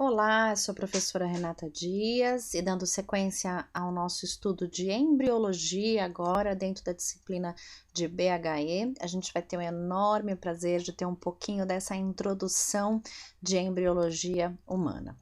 Olá, eu sou a professora Renata Dias e dando sequência ao nosso estudo de embriologia agora dentro da disciplina de BHE, a gente vai ter um enorme prazer de ter um pouquinho dessa introdução de embriologia humana.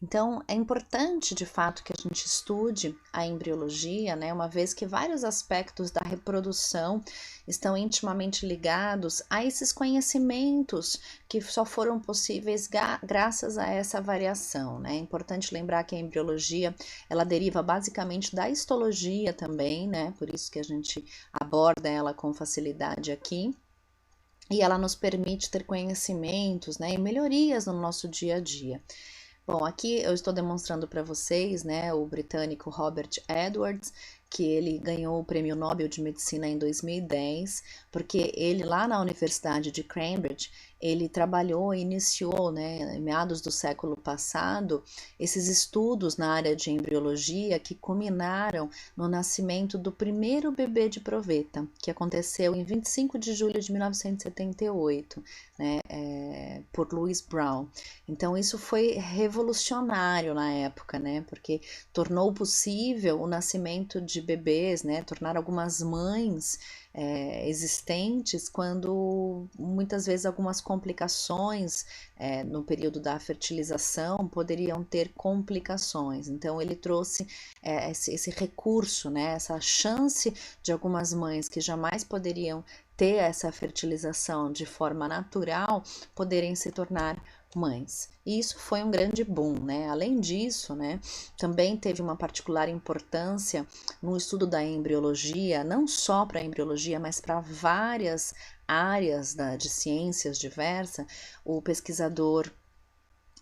Então, é importante de fato que a gente estude a embriologia, né, uma vez que vários aspectos da reprodução estão intimamente ligados a esses conhecimentos que só foram possíveis graças a essa variação, né? É importante lembrar que a embriologia, ela deriva basicamente da histologia também, né? Por isso que a gente aborda ela com facilidade aqui. E ela nos permite ter conhecimentos, né, e melhorias no nosso dia a dia. Bom, aqui eu estou demonstrando para vocês, né, o britânico Robert Edwards, que ele ganhou o Prêmio Nobel de Medicina em 2010, porque ele lá na Universidade de Cambridge, ele trabalhou e iniciou, né, em meados do século passado, esses estudos na área de embriologia que culminaram no nascimento do primeiro bebê de proveta, que aconteceu em 25 de julho de 1978, né, por Louis Brown. Então isso foi revolucionário na época, né, porque tornou possível o nascimento de bebês, né, tornar algumas mães existentes quando muitas vezes algumas complicações no período da fertilização poderiam ter complicações. Então ele trouxe esse recurso, né, essa chance de algumas mães que jamais poderiam ter essa fertilização de forma natural poderem se tornar mães. E isso foi um grande boom, né? Além disso, né, também teve uma particular importância no estudo da embriologia, não só para a embriologia, mas para várias áreas de ciências diversas, o pesquisador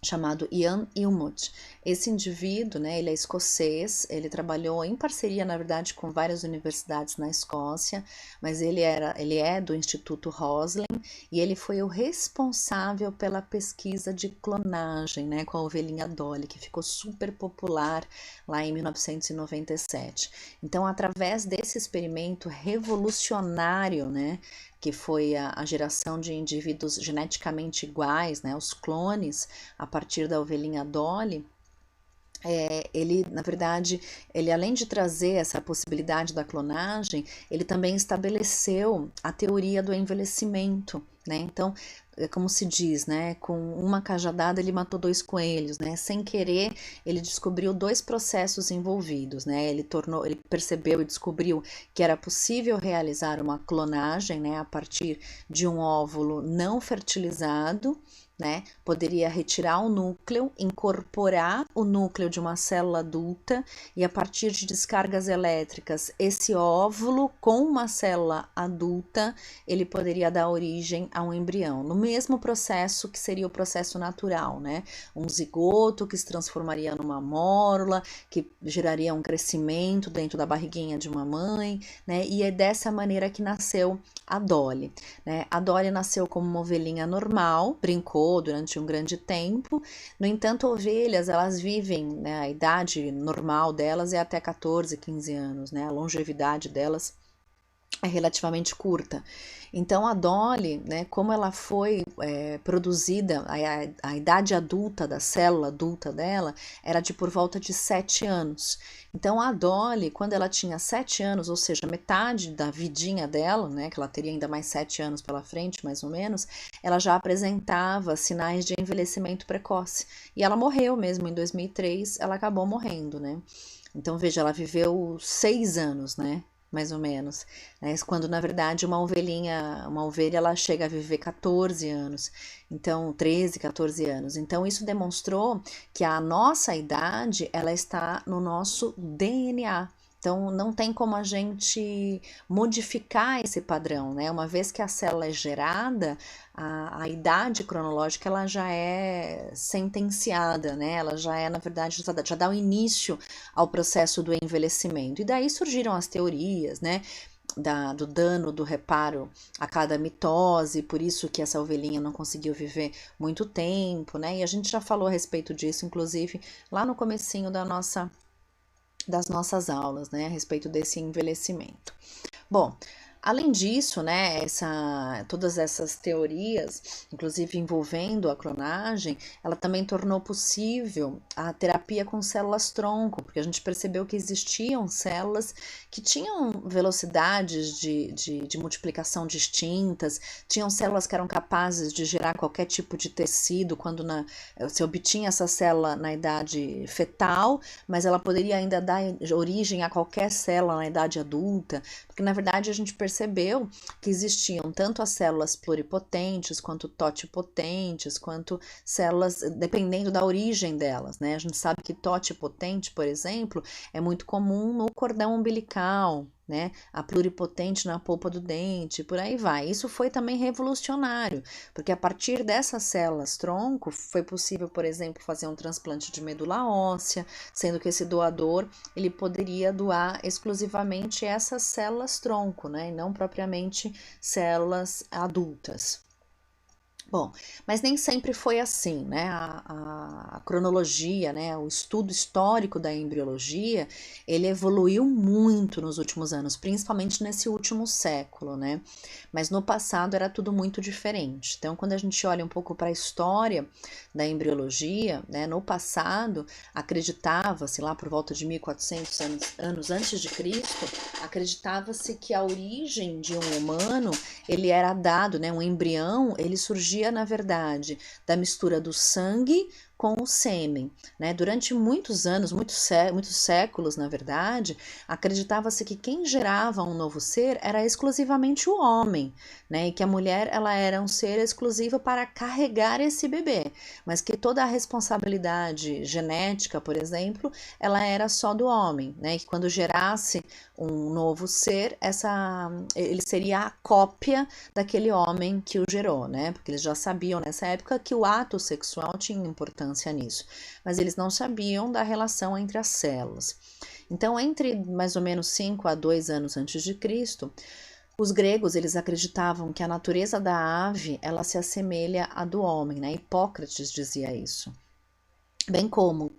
chamado Ian Ilmot. Esse indivíduo, né, ele é escocês, ele trabalhou em parceria, na verdade, com várias universidades na Escócia, mas ele é do Instituto Roslin e ele foi o responsável pela pesquisa de clonagem, né, com a ovelhinha Dolly, que ficou super popular lá em 1997. Então, através desse experimento revolucionário, né, que foi a geração de indivíduos geneticamente iguais, né, os clones, a partir da ovelhinha Dolly, ele, na verdade, ele além de trazer essa possibilidade da clonagem, ele também estabeleceu a teoria do envelhecimento, né? Então, como se diz, né? Com uma cajadada ele matou dois coelhos, né? Sem querer, ele descobriu dois processos envolvidos, né? Ele percebeu e descobriu que era possível realizar uma clonagem, né? A partir de um óvulo não fertilizado, né? Poderia retirar o núcleo, incorporar o núcleo de uma célula adulta e a partir de descargas elétricas, esse óvulo com uma célula adulta, ele poderia dar origem a um embrião. No mesmo processo que seria o processo natural, né? Um zigoto que se transformaria numa mórula, que geraria um crescimento dentro da barriguinha de uma mãe, né? E é dessa maneira que nasceu a Dolly, né? A Dolly nasceu como uma ovelhinha normal, brincou durante um grande tempo. No entanto, ovelhas, elas vivem, né, a idade normal delas é até 14, 15 anos, né? A longevidade delas é relativamente curta. Então a Dolly, né, como ela foi produzida, a idade adulta da célula adulta dela era de por volta de 7 anos. Então a Dolly, quando ela tinha 7 anos, ou seja, metade da vidinha dela, né, que ela teria ainda mais 7 anos pela frente, mais ou menos, ela já apresentava sinais de envelhecimento precoce. E ela morreu mesmo em 2003, ela acabou morrendo, né? Então veja, ela viveu 6 anos, né? Mais ou menos, né? Quando na verdade uma ovelha ela chega a viver 14 anos, então 13, 14 anos. Então isso demonstrou que a nossa idade ela está no nosso DNA. Então não tem como a gente modificar esse padrão, né? Uma vez que a célula é gerada, a idade cronológica ela já é sentenciada, né? Ela já é, na verdade, já dá o início ao processo do envelhecimento. E daí surgiram as teorias, né? Do dano do reparo a cada mitose, por isso que essa ovelhinha não conseguiu viver muito tempo, né? E a gente já falou a respeito disso, inclusive, lá no comecinho das nossas aulas, né? A respeito desse envelhecimento. Bom, Além disso, né, todas essas teorias, inclusive envolvendo a clonagem, ela também tornou possível a terapia com células-tronco, porque a gente percebeu que existiam células que tinham velocidades de multiplicação distintas, tinham células que eram capazes de gerar qualquer tipo de tecido quando se obtinha essa célula na idade fetal, mas ela poderia ainda dar origem a qualquer célula na idade adulta, porque na verdade a gente percebeu que existiam tanto as células pluripotentes, quanto totipotentes, quanto células, dependendo da origem delas, né? A gente sabe que totipotente, por exemplo, é muito comum no cordão umbilical, né? A pluripotente na polpa do dente, por aí vai. Isso foi também revolucionário, porque a partir dessas células tronco foi possível, por exemplo, fazer um transplante de medula óssea, sendo que esse doador ele poderia doar exclusivamente essas células tronco, né? E não propriamente células adultas. Bom, mas nem sempre foi assim, né? A cronologia, né? O estudo histórico da embriologia, ele evoluiu muito nos últimos anos, principalmente nesse último século, né? Mas no passado era tudo muito diferente. Então, quando a gente olha um pouco para a história da embriologia, né? No passado, acreditava-se lá por volta de 1400 anos antes de Cristo, acreditava-se que a origem de um humano, ele era dado, né? Um embrião, ele surgia na verdade, da mistura do sangue com o sêmen, né? Durante muitos anos, muitos séculos, na verdade, acreditava-se que quem gerava um novo ser era exclusivamente o homem, né? E que a mulher ela era um ser exclusivo para carregar esse bebê, mas que toda a responsabilidade genética, por exemplo, ela era só do homem, né? E que quando gerasse um novo ser, ele seria a cópia daquele homem que o gerou, né? Porque eles já sabiam nessa época que o ato sexual tinha importância nisso, mas eles não sabiam da relação entre as células. Então, entre mais ou menos 5 a 2 anos antes de Cristo, os gregos eles acreditavam que a natureza da ave ela se assemelha à do homem, né? Hipócrates dizia isso. Bem como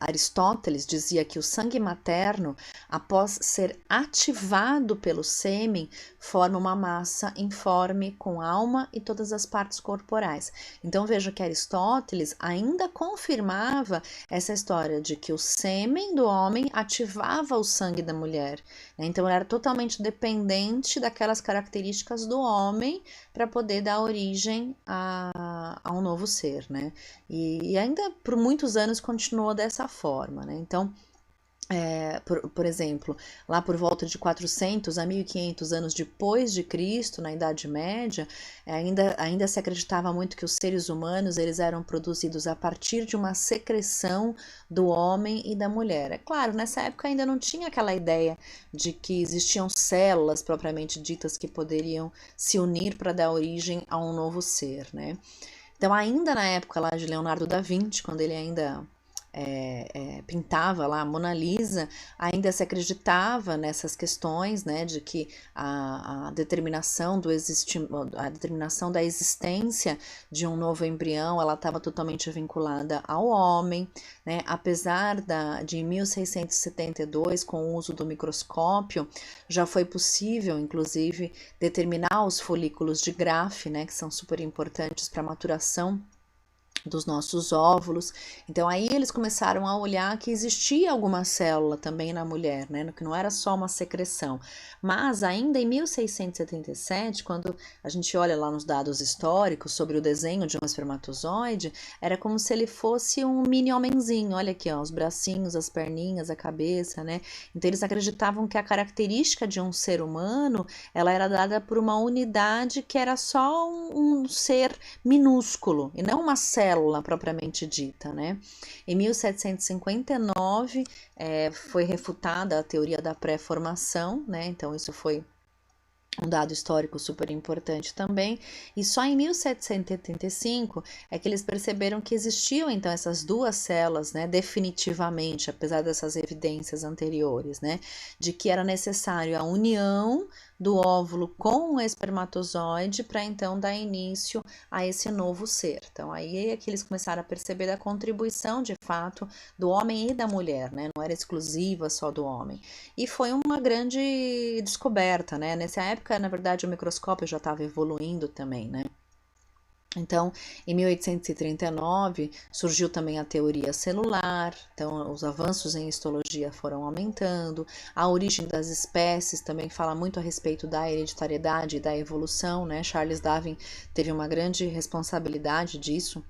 Aristóteles dizia que o sangue materno, após ser ativado pelo sêmen, forma uma massa informe com alma e todas as partes corporais. Então veja que Aristóteles ainda confirmava essa história de que o sêmen do homem ativava o sangue da mulher, né? Então era totalmente dependente daquelas características do homem para poder dar origem a um novo ser, né? E ainda por muitos anos continuou dessa forma, né? Então, por exemplo, lá por volta de 400 a 1500 anos depois de Cristo, na Idade Média, ainda se acreditava muito que os seres humanos eles eram produzidos a partir de uma secreção do homem e da mulher. É claro, nessa época ainda não tinha aquela ideia de que existiam células propriamente ditas que poderiam se unir para dar origem a um novo ser, né? Então, ainda na época lá de Leonardo da Vinci, quando ele ainda pintava lá a Mona Lisa, ainda se acreditava nessas questões, né, de que a determinação a determinação da existência de um novo embrião, ela estava totalmente vinculada ao homem, né, apesar de em 1672, com o uso do microscópio, já foi possível, inclusive, determinar os folículos de Graafi, né, que são super importantes para a maturação dos nossos óvulos. Então aí eles começaram a olhar que existia alguma célula também na mulher, né, que não era só uma secreção. Mas ainda em 1677, quando a gente olha lá nos dados históricos sobre o desenho de um espermatozoide, era como se ele fosse um mini homenzinho. Olha aqui, ó, os bracinhos, as perninhas, a cabeça, né? Então eles acreditavam que a característica de um ser humano, ela era dada por uma unidade que era só um ser minúsculo e não uma célula propriamente dita, né? Em 1759 foi refutada a teoria da pré-formação, né? Então isso foi um dado histórico super importante também, e só em 1785 é que eles perceberam que existiam então essas duas células, né, definitivamente, apesar dessas evidências anteriores, né, de que era necessário a união do óvulo com o espermatozoide para então dar início a esse novo ser. Então aí é que eles começaram a perceber a contribuição de fato do homem e da mulher, né? Não era exclusiva só do homem. E foi uma grande descoberta, né? Nessa época, na verdade, o microscópio já estava evoluindo também, né? Então, em 1839, surgiu também a teoria celular, então os avanços em histologia foram aumentando, a origem das espécies também fala muito a respeito da hereditariedade e da evolução, né? Charles Darwin teve uma grande responsabilidade disso.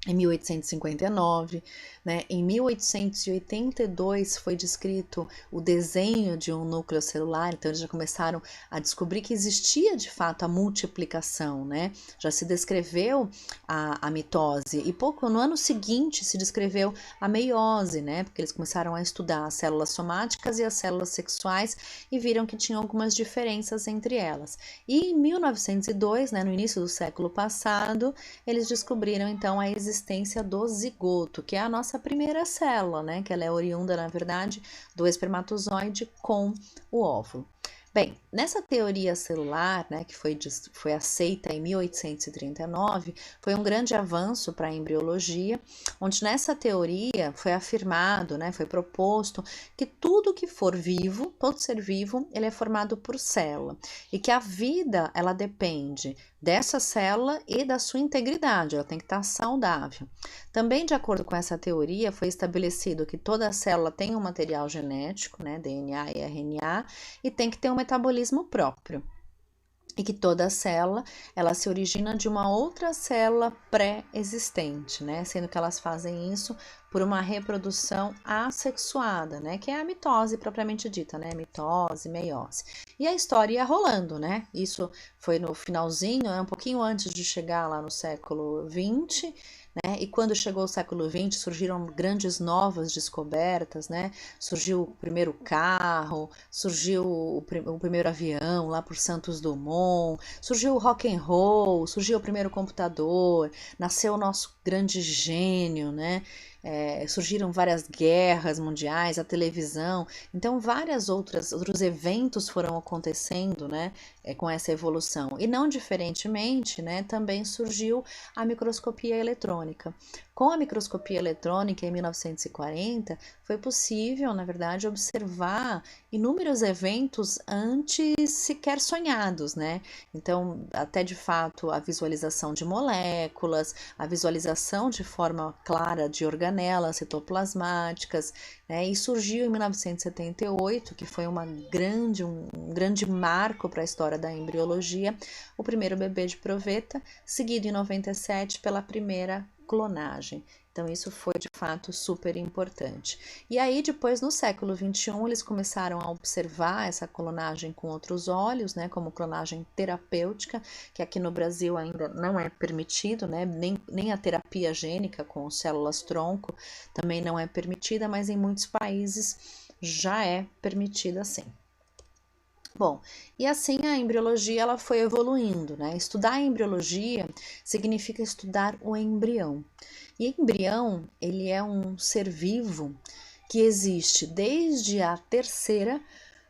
Em 1859, né? Em 1882 foi descrito o desenho de um núcleo celular, então eles já começaram a descobrir que existia de fato a multiplicação, né? Já se descreveu a mitose e pouco no ano seguinte se descreveu a meiose, né? Porque eles começaram a estudar as células somáticas e as células sexuais e viram que tinham algumas diferenças entre elas. E em 1902, né, no início do século passado, eles descobriram então a existência do zigoto, que é a nossa primeira célula, né? Que ela é oriunda, na verdade, do espermatozoide com o óvulo. Bem, nessa teoria celular, né, que foi aceita em 1839, foi um grande avanço para a embriologia, onde nessa teoria foi afirmado, né, foi proposto que tudo que for vivo, todo ser vivo, ele é formado por célula e que a vida ela depende dessa célula e da sua integridade, ela tem que estar saudável. Também, de acordo com essa teoria, foi estabelecido que toda célula tem um material genético, né, DNA e RNA, e tem que ter um metabolismo próprio. E que toda célula, ela se origina de uma outra célula pré-existente, né? Sendo que elas fazem isso por uma reprodução assexuada, né? Que é a mitose propriamente dita, né? Mitose, meiose. E a história ia rolando, né? Isso foi no finalzinho, né? Um pouquinho antes de chegar lá no século XX, né? E quando chegou o século XX, surgiram grandes novas descobertas, né? Surgiu o primeiro carro, surgiu o primeiro avião lá por Santos Dumont, surgiu o rock and roll, surgiu o primeiro computador, nasceu o nosso grande gênio, né? Surgiram várias guerras mundiais, a televisão, então outros eventos foram acontecendo, né, com essa evolução. E não diferentemente, né, também surgiu a microscopia eletrônica. Com a microscopia eletrônica em 1940, foi possível, na verdade, observar inúmeros eventos antes sequer sonhados, né? Então, até de fato, a visualização de moléculas, a visualização de forma clara de organelas citoplasmáticas, né? E surgiu em 1978, que foi um grande marco para a história da embriologia, o primeiro bebê de proveta, seguido em 97 pela primeira clonagem. Então, isso foi de fato super importante. E aí, depois, no século XXI, eles começaram a observar essa clonagem com outros olhos, né, como clonagem terapêutica, que aqui no Brasil ainda não é permitido, né, nem a terapia gênica com células tronco também não é permitida, mas em muitos países já é permitida sim. Bom, e assim a embriologia ela foi evoluindo, né? Estudar a embriologia significa estudar o embrião. E embrião, ele é um ser vivo que existe desde a terceira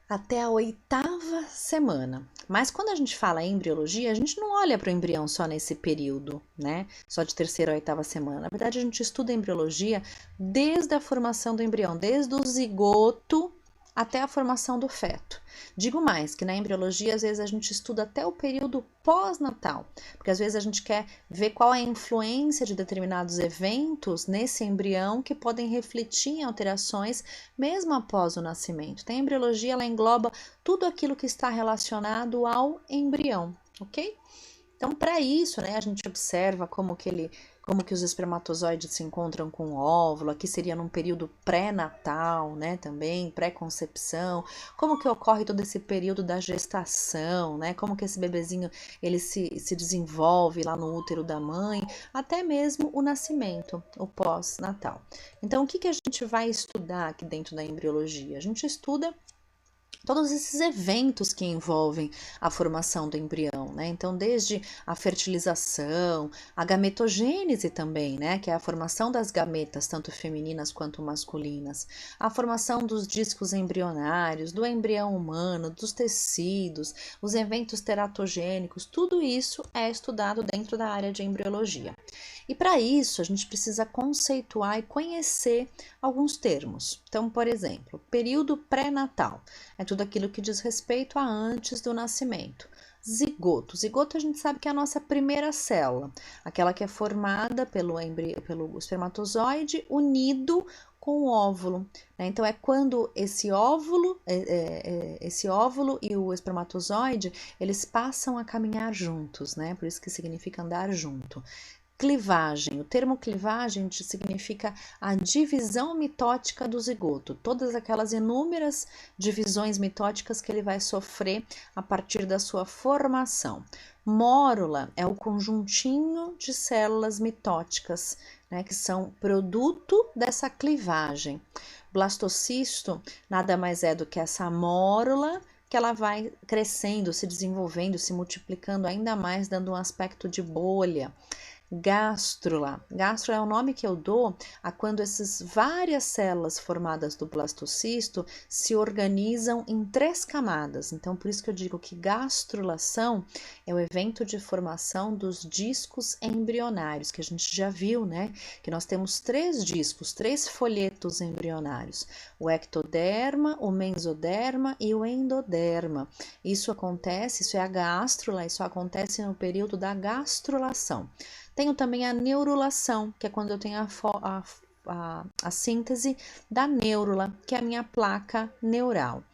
até a oitava semana. Mas quando a gente fala em embriologia, a gente não olha para o embrião só nesse período, né? Só de terceira a oitava semana. Na verdade, a gente estuda a embriologia desde a formação do embrião, desde o zigoto até a formação do feto. Digo mais, que na embriologia, às vezes, a gente estuda até o período pós-natal, porque às vezes a gente quer ver qual é a influência de determinados eventos nesse embrião que podem refletir em alterações mesmo após o nascimento. Então, a embriologia, ela engloba tudo aquilo que está relacionado ao embrião, ok? Então, para isso, né, a gente observa como que os espermatozoides se encontram com o óvulo, aqui seria num período pré-natal, né, também, pré-concepção, como que ocorre todo esse período da gestação, né, como que esse bebezinho, ele se desenvolve lá no útero da mãe, até mesmo o nascimento, o pós-natal. Então, o que a gente vai estudar aqui dentro da embriologia? A gente estuda todos esses eventos que envolvem a formação do embrião, né? Então, desde a fertilização, a gametogênese também, né? Que é a formação das gametas, tanto femininas quanto masculinas, a formação dos discos embrionários, do embrião humano, dos tecidos, os eventos teratogênicos, tudo isso é estudado dentro da área de embriologia. E para isso, a gente precisa conceituar e conhecer alguns termos. Então, por exemplo, período pré-natal é tudo aquilo que diz respeito a antes do nascimento. Zigoto. Zigoto a gente sabe que é a nossa primeira célula, aquela que é formada pelo espermatozoide unido com o óvulo, né? Então é quando esse óvulo e o espermatozoide eles passam a caminhar juntos, né? Por isso que significa andar junto. Clivagem. O termo clivagem significa a divisão mitótica do zigoto, todas aquelas inúmeras divisões mitóticas que ele vai sofrer a partir da sua formação. Mórula é o conjuntinho de células mitóticas, né, que são produto dessa clivagem. Blastocisto nada mais é do que essa mórula que ela vai crescendo, se desenvolvendo, se multiplicando ainda mais, dando um aspecto de bolha. Gástrula. Gástrula é o nome que eu dou a quando essas várias células formadas do blastocisto se organizam em 3 camadas. Então, por isso que eu digo que gastrulação é o evento de formação dos discos embrionários, que a gente já viu, né? Que nós temos 3 discos, 3 folhetos embrionários: o ectoderma, o mesoderma e o endoderma. Isso é a gástrula, isso acontece no período da gastrulação. Tenho também a neurulação, que é quando eu tenho a síntese da neurula, que é a minha placa neural.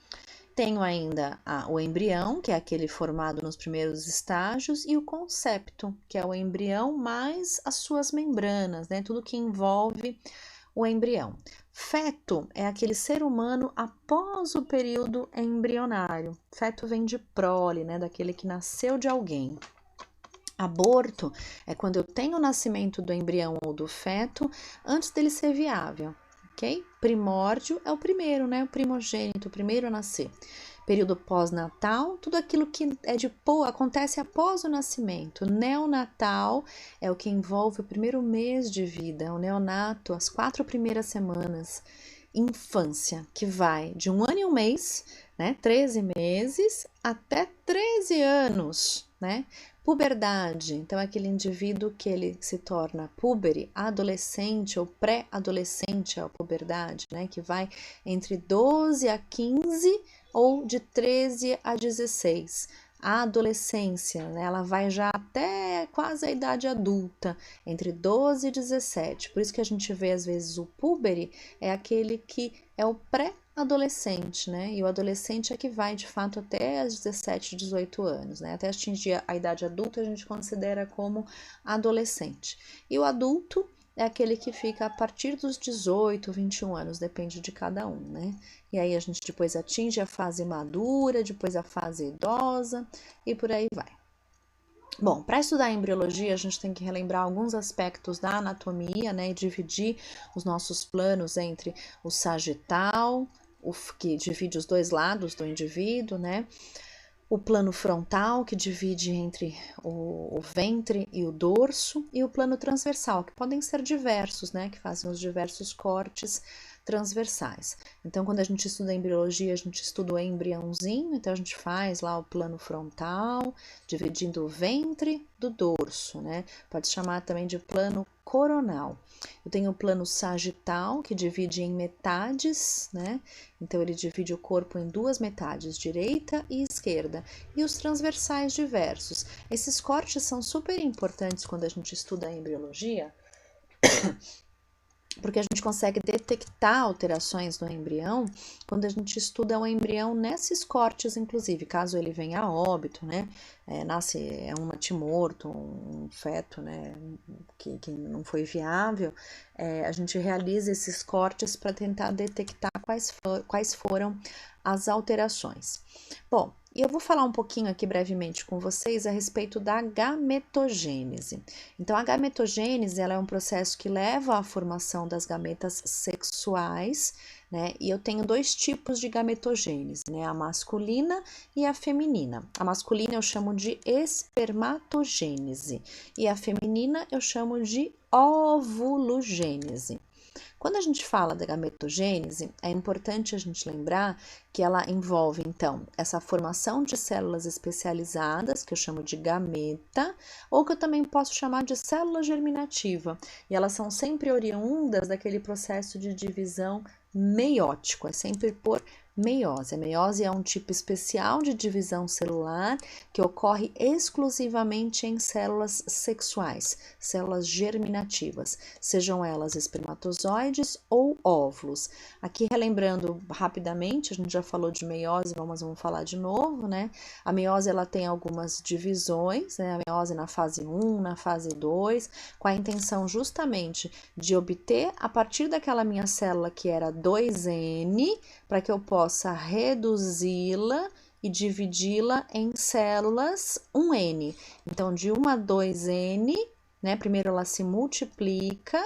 Tenho ainda o embrião, que é aquele formado nos primeiros estágios, e o concepto, que é o embrião mais as suas membranas, né? Tudo que envolve o embrião. Feto é aquele ser humano após o período embrionário. Feto vem de prole, né? Daquele que nasceu de alguém. Aborto é quando eu tenho o nascimento do embrião ou do feto antes dele ser viável, ok? Primórdio é o primeiro, né? O primogênito, o primeiro a nascer. Período pós-natal, tudo aquilo que acontece após o nascimento. Neonatal é o que envolve o primeiro mês de vida, o neonato, as 4 primeiras semanas. Infância, que vai de 1 ano e 1 mês, né? 13 meses até 13 anos, né? Puberdade, então é aquele indivíduo que ele se torna púbere, adolescente ou pré-adolescente à puberdade, né? Que vai entre 12 a 15 ou de 13 a 16. A adolescência, né, ela vai já até quase a idade adulta, entre 12 e 17. Por isso que a gente vê, às vezes, o púbere é aquele que é o pré-adolescente, né? E o adolescente é que vai, de fato, até os 17, 18 anos, né? Até atingir a idade adulta, a gente considera como adolescente. E o adulto é aquele que fica a partir dos 18, 21 anos, depende de cada um, né? E aí a gente depois atinge a fase madura, depois a fase idosa e por aí vai. Bom, para estudar embriologia, a gente tem que relembrar alguns aspectos da anatomia, né? E dividir os nossos planos entre o sagital, que divide os 2 lados do indivíduo, né? O plano frontal, que divide entre o ventre e o dorso, e o plano transversal, que podem ser diversos, né? Que fazem os diversos cortes transversais. Então, quando a gente estuda embriologia, a gente estuda o embriãozinho, então a gente faz lá o plano frontal, dividindo o ventre do dorso, né? Pode chamar também de plano coronal. Eu tenho o plano sagital, que divide em metades, né? Então, ele divide o corpo em 2 metades, direita e esquerda, e os transversais diversos. Esses cortes são super importantes quando a gente estuda a embriologia, porque a gente consegue detectar alterações no embrião quando a gente estuda o embrião nesses cortes, inclusive, caso ele venha a óbito, né? É um natimorto, um feto, né? Que não foi viável, a gente realiza esses cortes para tentar detectar quais foram as alterações. Bom, E eu vou falar um pouquinho aqui brevemente com vocês a respeito da gametogênese. Então, a gametogênese ela é um processo que leva à formação das gametas sexuais, né? E eu tenho dois tipos de gametogênese, né? A masculina e a feminina. A masculina eu chamo de espermatogênese e a feminina eu chamo de ovulogênese. Quando a gente fala da gametogênese, é importante a gente lembrar que ela envolve, então, essa formação de células especializadas, que eu chamo de gameta, ou que eu também posso chamar de célula germinativa. E elas são sempre oriundas daquele processo de divisão meiótico, é sempre por meiose. A meiose é um tipo especial de divisão celular que ocorre exclusivamente em células sexuais, células germinativas, sejam elas espermatozoides ou óvulos. Aqui, relembrando rapidamente, a gente já falou de meiose, vamos falar de novo, né? A meiose ela tem algumas divisões, né? A meiose na fase 1, na fase 2, com a intenção justamente de obter, a partir daquela minha célula que era 2N, para que eu possa reduzi-la e dividi-la em células 1N. Então, de 1 a 2N, né? Primeiro ela se multiplica,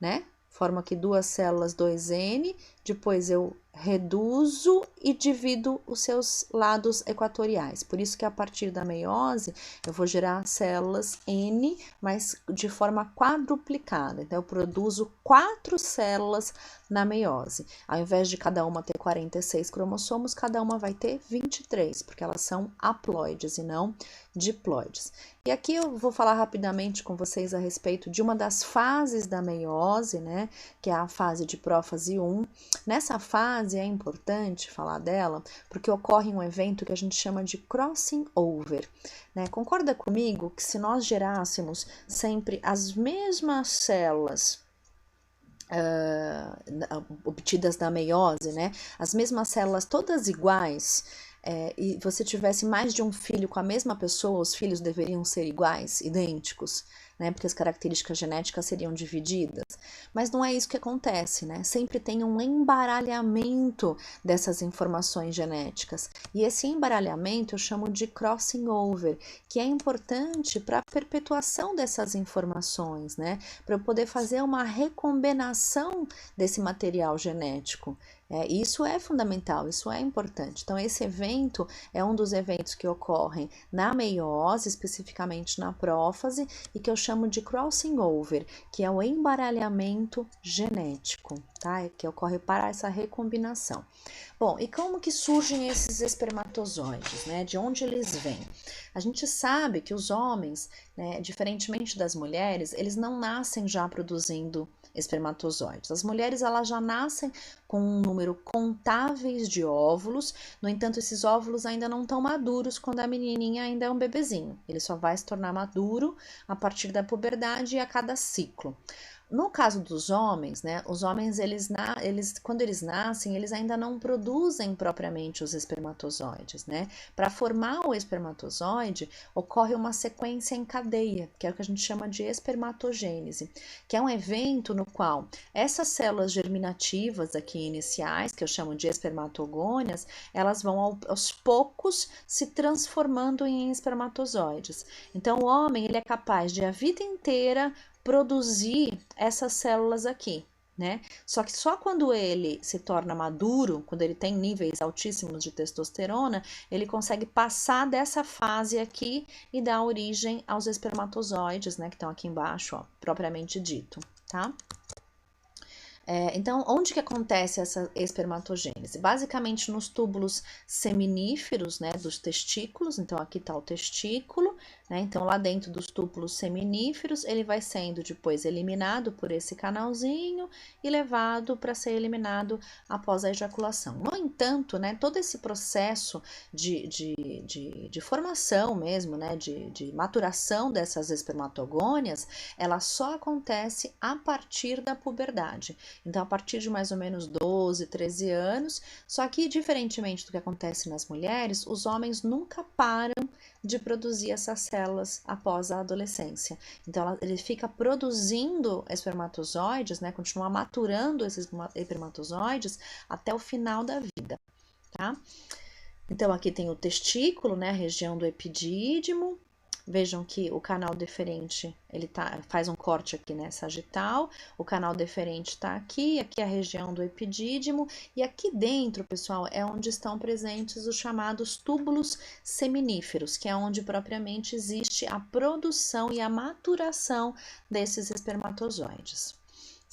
né? Forma aqui duas células 2N, depois eu reduzo e divido os seus lados equatoriais. Por isso que a partir da meiose eu vou gerar células N, mas de forma quadruplicada. Então, eu produzo 4 células na meiose. Ao invés de cada uma ter 46 cromossomos, cada uma vai ter 23, porque elas são haploides e não diploides. E aqui eu vou falar rapidamente com vocês a respeito de uma das fases da meiose, né, que é a fase de prófase 1. Nessa fase é importante falar dela, porque ocorre um evento que a gente chama de crossing over, né? Concorda comigo que se nós gerássemos sempre as mesmas células obtidas da meiose, né? As mesmas células todas iguais, e você tivesse mais de um filho com a mesma pessoa, os filhos deveriam ser iguais, idênticos, né? Porque as características genéticas seriam divididas. Mas não é isso que acontece, né? Sempre tem um embaralhamento dessas informações genéticas. E esse embaralhamento eu chamo de crossing over, que é importante para a perpetuação dessas informações, né? Para eu poder fazer uma recombinação desse material genético. Isso é fundamental, isso é importante. Então, esse evento é um dos eventos que ocorrem na meiose, especificamente na prófase, e que eu chamo de crossing over, que é o embaralhamento genético, tá? Que ocorre para essa recombinação. Bom, e como que surgem esses espermatozoides, né? De onde eles vêm? A gente sabe que os homens, né, diferentemente das mulheres, eles não nascem já produzindo espermatozoides. As mulheres, elas já nascem com um número contáveis de óvulos, no entanto, esses óvulos ainda não estão maduros quando a menininha ainda é um bebezinho. Ele só vai se tornar maduro a partir da puberdade e a cada ciclo. No caso dos homens, né, os homens, quando eles nascem, eles ainda não produzem propriamente os espermatozoides, né? Para formar o espermatozoide, ocorre uma sequência em cadeia, que é o que a gente chama de espermatogênese, que é um evento no qual essas células germinativas aqui iniciais, que eu chamo de espermatogônias, elas vão aos poucos se transformando em espermatozoides. Então, o homem, ele é capaz de a vida inteira produzir essas células aqui, né? Só que só quando ele se torna maduro, quando ele tem níveis altíssimos de testosterona, ele consegue passar dessa fase aqui e dar origem aos espermatozoides, né? Que estão aqui embaixo, ó, propriamente dito, tá? Então, onde que acontece essa espermatogênese? Basicamente nos túbulos seminíferos, né, dos testículos. Então, aqui está o testículo, né? Então, lá dentro dos túbulos seminíferos, ele vai sendo depois eliminado por esse canalzinho e levado para ser eliminado após a ejaculação. No entanto, né, todo esse processo de formação mesmo, né, de maturação dessas espermatogônias, ela só acontece a partir da puberdade. Então, a partir de mais ou menos 12, 13 anos, só que, diferentemente do que acontece nas mulheres, os homens nunca param de produzir essas células após a adolescência. Então, ele fica produzindo espermatozoides, né, continua maturando esses espermatozoides até o final da vida, tá? Então, aqui tem o testículo, né, a região do epidídimo. Vejam que o canal deferente, ele faz um corte aqui, né, sagital. O canal deferente está aqui é a região do epidídimo. E aqui dentro, pessoal, é onde estão presentes os chamados túbulos seminíferos, que é onde propriamente existe a produção e a maturação desses espermatozoides.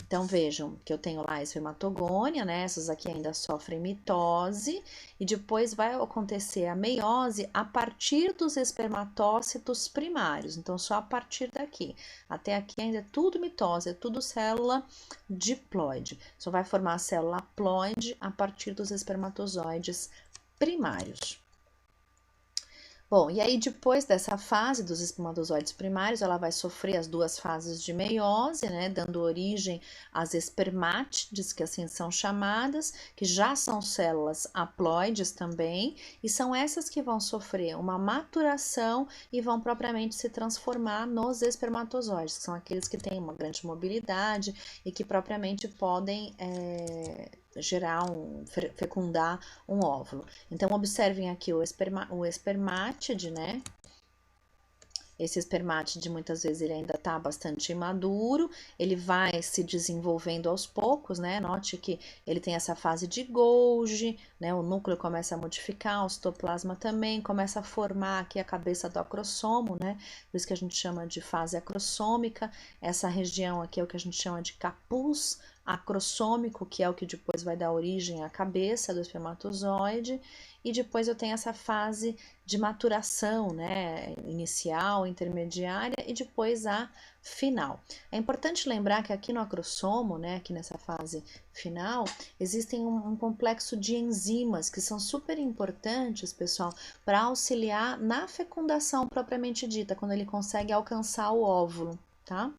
Então, vejam que eu tenho lá a espermatogônia, né? Essas aqui ainda sofrem mitose, e depois vai acontecer a meiose a partir dos espermatócitos primários. Então, só a partir daqui. Até aqui ainda é tudo mitose, é tudo célula diploide. Só vai formar a célula ploide a partir dos espermatozoides primários. Bom, e aí depois dessa fase dos espermatozoides primários, ela vai sofrer as duas fases de meiose, né, dando origem às espermátides, que assim são chamadas, que já são células haploides também, e são essas que vão sofrer uma maturação e vão propriamente se transformar nos espermatozoides, que são aqueles que têm uma grande mobilidade e que propriamente podem fecundar um óvulo. Então, observem aqui o espermátide, né? Esse espermátide, muitas vezes, ele ainda está bastante imaduro, ele vai se desenvolvendo aos poucos, né? Note que ele tem essa fase de Golgi, né? O núcleo começa a modificar, o citoplasma também, começa a formar aqui a cabeça do acrossomo, né? Por isso que a gente chama de fase acrossômica. Essa região aqui é o que a gente chama de capuz acrossômico, que é o que depois vai dar origem à cabeça do espermatozoide, e depois eu tenho essa fase de maturação, né, inicial, intermediária e depois a final. É importante lembrar que aqui no acrossomo, né, aqui nessa fase final, existem um complexo de enzimas que são super importantes, pessoal, para auxiliar na fecundação propriamente dita, quando ele consegue alcançar o óvulo, tá?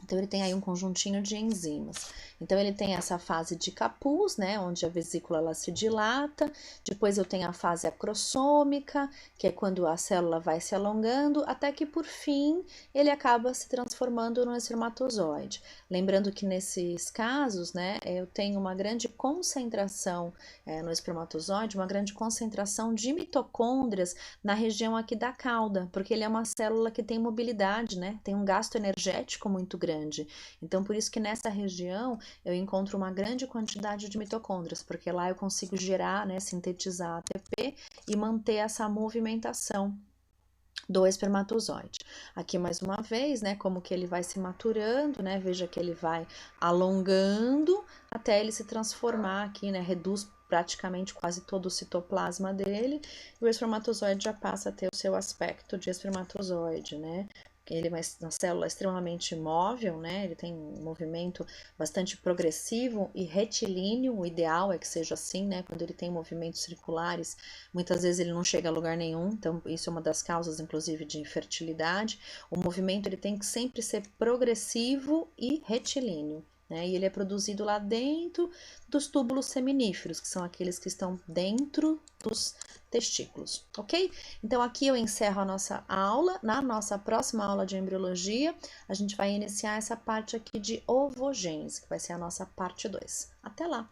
Então, ele tem aí um conjuntinho de enzimas. Então, ele tem essa fase de capuz, né, onde a vesícula ela se dilata. Depois, eu tenho a fase acrossômica, que é quando a célula vai se alongando, até que, por fim, ele acaba se transformando no espermatozoide. Lembrando que, nesses casos, né, eu tenho uma grande concentração no espermatozoide, uma grande concentração de mitocôndrias na região aqui da cauda, porque ele é uma célula que tem mobilidade, né, tem um gasto energético muito grande. Então, por isso que nessa região eu encontro uma grande quantidade de mitocôndrias, porque lá eu consigo gerar, né, sintetizar ATP e manter essa movimentação do espermatozoide. Aqui mais uma vez, né, como que ele vai se maturando, né, veja que ele vai alongando até ele se transformar aqui, né, reduz praticamente quase todo o citoplasma dele, e o espermatozoide já passa a ter o seu aspecto de espermatozoide, né. Ele é uma célula extremamente móvel, né? Ele tem um movimento bastante progressivo e retilíneo. O ideal é que seja assim, né? Quando ele tem movimentos circulares, muitas vezes ele não chega a lugar nenhum. Então, isso é uma das causas, inclusive, de infertilidade. O movimento ele tem que sempre ser progressivo e retilíneo, né? E ele é produzido lá dentro dos túbulos seminíferos, que são aqueles que estão dentro dos testículos, ok? Então, aqui eu encerro a nossa aula. Na nossa próxima aula de embriologia, a gente vai iniciar essa parte aqui de ovogênese, que vai ser a nossa parte 2. Até lá!